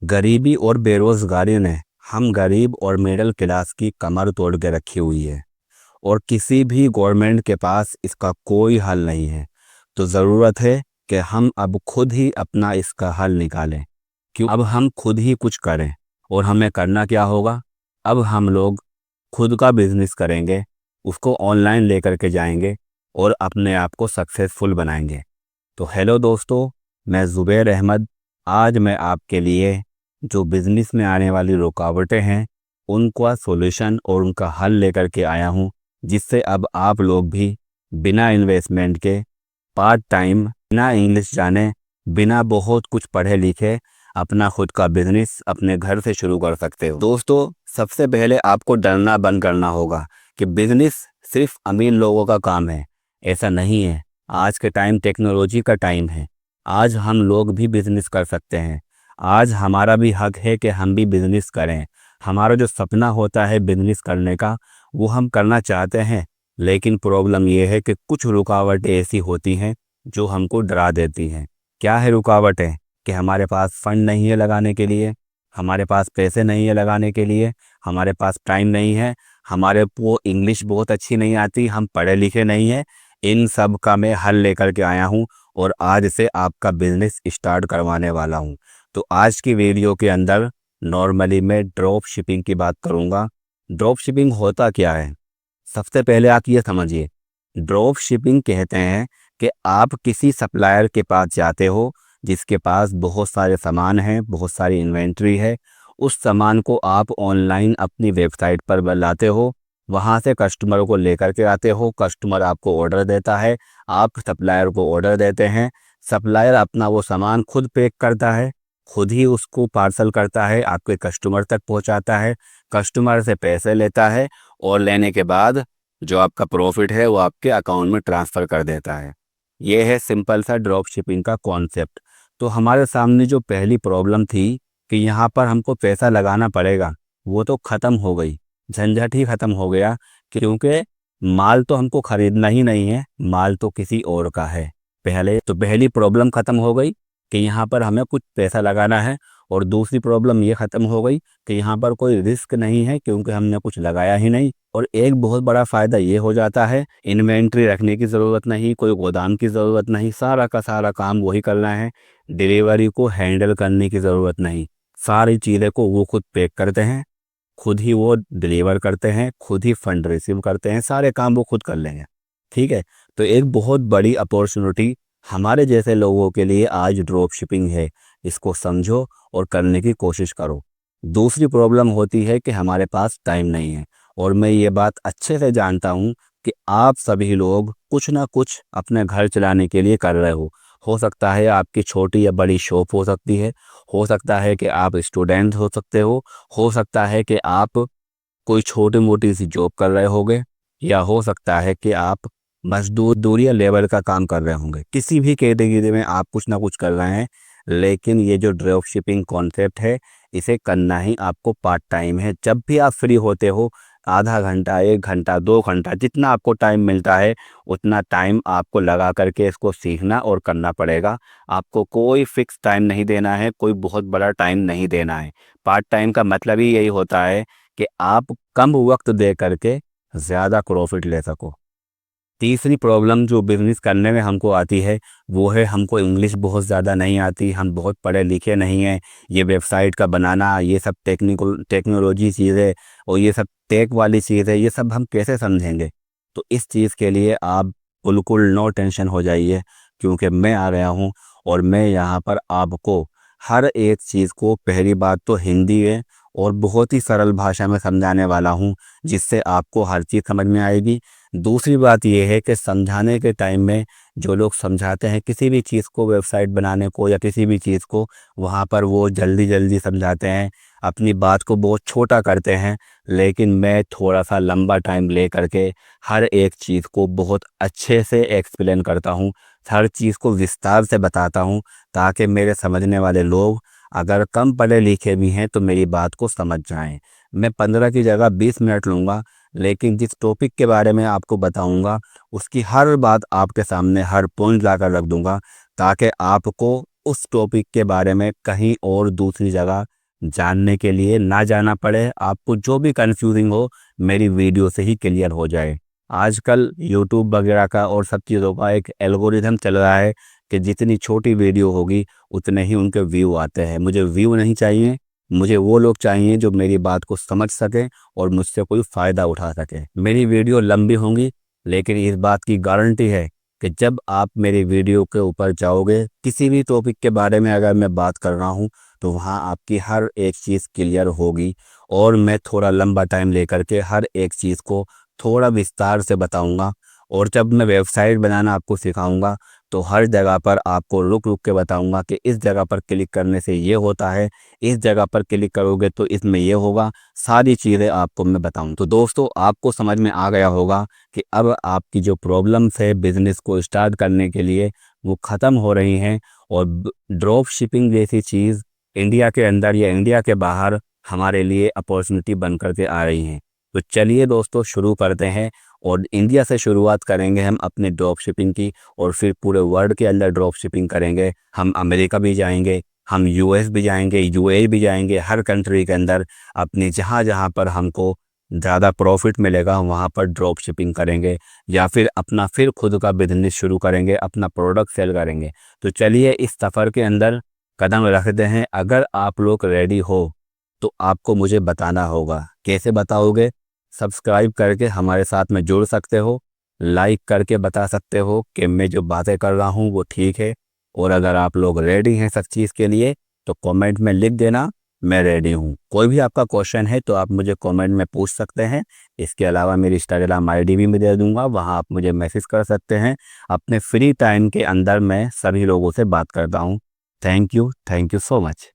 गरीबी और बेरोजगारी ने हम गरीब और मिडिल क्लास की कमर तोड़ के रखी हुई है और किसी भी गवर्नमेंट के पास इसका कोई हल नहीं है। तो ज़रूरत है कि हम अब खुद ही अपना इसका हल निकालें। क्यों अब हम खुद ही कुछ करें। और हमें करना क्या होगा? अब हम लोग खुद का बिजनेस करेंगे, उसको ऑनलाइन लेकर के जाएंगे और अपने आप को सक्सेसफुल बनाएंगे। तो हेलो दोस्तों, मैं ज़ुबैर अहमद। आज मैं आपके लिए जो बिज़नेस में आने वाली रुकावटें हैं उनका सॉल्यूशन और उनका हल लेकर के आया हूं, जिससे अब आप लोग भी बिना इन्वेस्टमेंट के पार्ट टाइम, बिना इंग्लिश जाने, बिना बहुत कुछ पढ़े लिखे अपना खुद का बिजनेस अपने घर से शुरू कर सकते हो। दोस्तों, सबसे पहले आपको डरना बंद करना होगा कि बिजनेस सिर्फ अमीर लोगों का काम है। ऐसा नहीं है। आज के टाइम टेक्नोलॉजी का टाइम है। आज हम लोग भी बिजनेस कर सकते हैं। आज हमारा भी हक है कि हम भी बिजनेस करें। हमारा जो सपना होता है बिजनेस करने का, वो हम करना चाहते हैं, लेकिन प्रॉब्लम ये है कि कुछ रुकावटें ऐसी होती हैं जो हमको डरा देती हैं। क्या है रुकावटें? कि हमारे पास फंड नहीं है लगाने के लिए, हमारे पास पैसे नहीं है लगाने के लिए, हमारे पास टाइम नहीं है, हमारे को इंग्लिश बहुत अच्छी नहीं आती, हम पढ़े लिखे नहीं हैं। इन सब का मैं हल लेकर के आया हूँ और आज से आपका बिजनेस स्टार्ट करवाने वाला हूँ। तो आज की वीडियो के अंदर नॉर्मली मैं ड्रॉप शिपिंग की बात करूँगा। ड्रॉप शिपिंग होता क्या है? सबसे पहले आप ये समझिए, ड्रॉप शिपिंग कहते हैं कि आप किसी सप्लायर के पास जाते हो जिसके पास बहुत सारे सामान हैं, बहुत सारी इन्वेंट्री है। उस सामान को आप ऑनलाइन अपनी वेबसाइट पर लाते हो, वहाँ से कस्टमर को लेकर के आते हो, कस्टमर आपको ऑर्डर देता है, आप सप्लायर को ऑर्डर देते हैं। सप्लायर अपना वो सामान खुद पैक करता है, खुद ही उसको पार्सल करता है, आपके कस्टमर तक पहुँचाता है, कस्टमर से पैसे लेता है और लेने के बाद जो आपका प्रॉफिट है वो आपके अकाउंट में ट्रांसफ़र कर देता है। ये है सिंपल सा ड्रॉप शिपिंग का कॉन्सेप्ट। तो हमारे सामने जो पहली प्रॉब्लम थी कि यहाँ पर हमको पैसा लगाना पड़ेगा, वो तो ख़त्म हो गई। झंझट ही ख़त्म हो गया, क्योंकि माल तो हमको ख़रीदना ही नहीं है, माल तो किसी और का है। पहली प्रॉब्लम ख़त्म हो गई कि यहाँ पर हमें कुछ पैसा लगाना है, और दूसरी प्रॉब्लम ये ख़त्म हो गई कि यहाँ पर कोई रिस्क नहीं है, क्योंकि हमने कुछ लगाया ही नहीं। और एक बहुत बड़ा फ़ायदा ये हो जाता है, इन्वेंट्री रखने की ज़रूरत नहीं, कोई गोदाम की ज़रूरत नहीं, सारा का सारा काम वही करना है। डिलीवरी को हैंडल करने की ज़रूरत नहीं, सारी चीज़ें को वो खुद पैक करते हैं, खुद ही वो डिलीवर करते हैं, खुद ही फंड रिसीव करते हैं, सारे काम वो खुद कर लेंगे। ठीक है। तो एक बहुत बड़ी अपॉर्चुनिटी हमारे जैसे लोगों के लिए आज ड्रॉप शिपिंग है। इसको समझो और करने की कोशिश करो। दूसरी प्रॉब्लम होती है कि हमारे पास टाइम नहीं है, और मैं ये बात अच्छे से जानता हूँ कि आप सभी लोग कुछ ना कुछ अपने घर चलाने के लिए कर रहे हो सकता है आपकी छोटी या बड़ी शॉप हो सकता है कि आप स्टूडेंट हो सकता है कि आप कोई छोटी मोटी सी जॉब कर रहे होंगे, या हो सकता है कि आप मजदूर या लेबर का काम कर रहे होंगे। किसी भी कैटेगरी में आप कुछ ना कुछ कर रहे हैं, लेकिन ये जो ड्रॉप शिपिंग कॉन्सेप्ट है, इसे करना ही आपको पार्ट टाइम है। जब भी आप फ्री होते हो, आधा घंटा, 1 घंटा, 2 घंटा, जितना आपको टाइम मिलता है उतना टाइम आपको लगा करके इसको सीखना और करना पड़ेगा। आपको कोई फिक्स टाइम नहीं देना है, कोई बहुत बड़ा टाइम नहीं देना है। पार्ट टाइम का मतलब ही यही होता है कि आप कम वक्त दे करके ज़्यादा प्रॉफिट ले सको। तीसरी प्रॉब्लम जो बिज़नेस करने में हमको आती है, वो है हमको इंग्लिश बहुत ज़्यादा नहीं आती, हम बहुत पढ़े लिखे नहीं हैं। ये वेबसाइट का बनाना, ये सब टेक्नोलॉजी चीज़ें और ये सब टेक वाली चीज़ें, ये सब हम कैसे समझेंगे? तो इस चीज़ के लिए आप बिल्कुल नो टेंशन हो जाइए, क्योंकि मैं आ गया हूँ और मैं यहाँ पर आपको हर एक चीज़ को, पहली बात तो हिंदी है और बहुत ही सरल भाषा में समझाने वाला हूँ, जिससे आपको हर चीज़ समझ में आएगी। दूसरी बात यह है कि समझाने के टाइम में जो लोग समझाते हैं किसी भी चीज़ को, वेबसाइट बनाने को या किसी भी चीज़ को, वहाँ पर वो जल्दी जल्दी समझाते हैं, अपनी बात को बहुत छोटा करते हैं। लेकिन मैं थोड़ा सा लंबा टाइम ले करके हर एक चीज़ को बहुत अच्छे से एक्सप्लेन करता हूँ, हर चीज़ को विस्तार से बताता हूँ, ताकि मेरे समझने वाले लोग अगर कम पढ़े लिखे भी हैं तो मेरी बात को समझ जाएं। मैं 15 की जगह 20 मिनट लूँगा, लेकिन जिस टॉपिक के बारे में आपको बताऊंगा उसकी हर बात आपके सामने, हर पॉइंट लाकर रख दूंगा, ताकि आपको उस टॉपिक के बारे में कहीं और दूसरी जगह जानने के लिए ना जाना पड़े, आपको जो भी कंफ्यूजिंग हो मेरी वीडियो से ही क्लियर हो जाए। आजकल यूट्यूब वगैरह का और सब चीज़ों का एक एल्गोरिथम चल रहा है कि जितनी छोटी वीडियो होगी उतने ही उनके व्यू आते हैं। मुझे व्यू नहीं चाहिए, मुझे वो लोग चाहिए जो मेरी बात को समझ सकें और मुझसे कोई फ़ायदा उठा सके। मेरी वीडियो लंबी होंगी, लेकिन इस बात की गारंटी है कि जब आप मेरी वीडियो के ऊपर जाओगे, किसी भी टॉपिक के बारे में अगर मैं बात कर रहा हूँ तो वहाँ आपकी हर एक चीज़ क्लियर होगी और मैं थोड़ा लंबा टाइम लेकर के हर एक चीज़ को थोड़ा विस्तार से बताऊँगा। और जब मैं वेबसाइट बनाना आपको सिखाऊंगा तो हर जगह पर आपको रुक रुक के बताऊंगा कि इस जगह पर क्लिक करने से ये होता है, इस जगह पर क्लिक करोगे तो इसमें ये होगा। सारी चीज़ें आपको मैं बताऊं। तो दोस्तों, आपको समझ में आ गया होगा कि अब आपकी जो प्रॉब्लम्स है बिज़नेस को स्टार्ट करने के लिए वो ख़त्म हो रही हैं और ड्रॉप शिपिंग जैसी चीज़ इंडिया के अंदर या इंडिया के बाहर हमारे लिए अपॉर्चुनिटी बन करके आ रही हैं। तो चलिए दोस्तों, शुरू करते हैं और इंडिया से शुरुआत करेंगे हम अपने ड्रॉप शिपिंग की और फिर पूरे वर्ल्ड के अंदर ड्रॉप शिपिंग करेंगे। हम अमेरिका भी जाएंगे, हम यूएस भी जाएंगे, यूएई भी जाएंगे। हर कंट्री के अंदर अपनी जहाँ जहाँ पर हमको ज़्यादा प्रॉफिट मिलेगा वहाँ पर ड्रॉप शिपिंग करेंगे या फिर अपना फिर खुद का बिजनेस शुरू करेंगे, अपना प्रोडक्ट सेल करेंगे। तो चलिए इस सफ़र के अंदर कदम रखते हैं। अगर आप लोग रेडी हो तो आपको मुझे बताना होगा। कैसे बताओगे? सब्सक्राइब करके हमारे साथ में जुड़ सकते हो, लाइक करके बता सकते हो कि मैं जो बातें कर रहा हूँ वो ठीक है। और अगर आप लोग रेडी हैं सब चीज़ के लिए तो कमेंट में लिख देना मैं रेडी हूँ। कोई भी आपका क्वेश्चन है तो आप मुझे कमेंट में पूछ सकते हैं। इसके अलावा मेरी इंस्टाग्राम आईडी भी मैं दे दूँगा, वहाँ आप मुझे मैसेज कर सकते हैं। अपने फ्री टाइम के अंदर मैं सभी लोगों से बात करता हूँ। Thank you so much.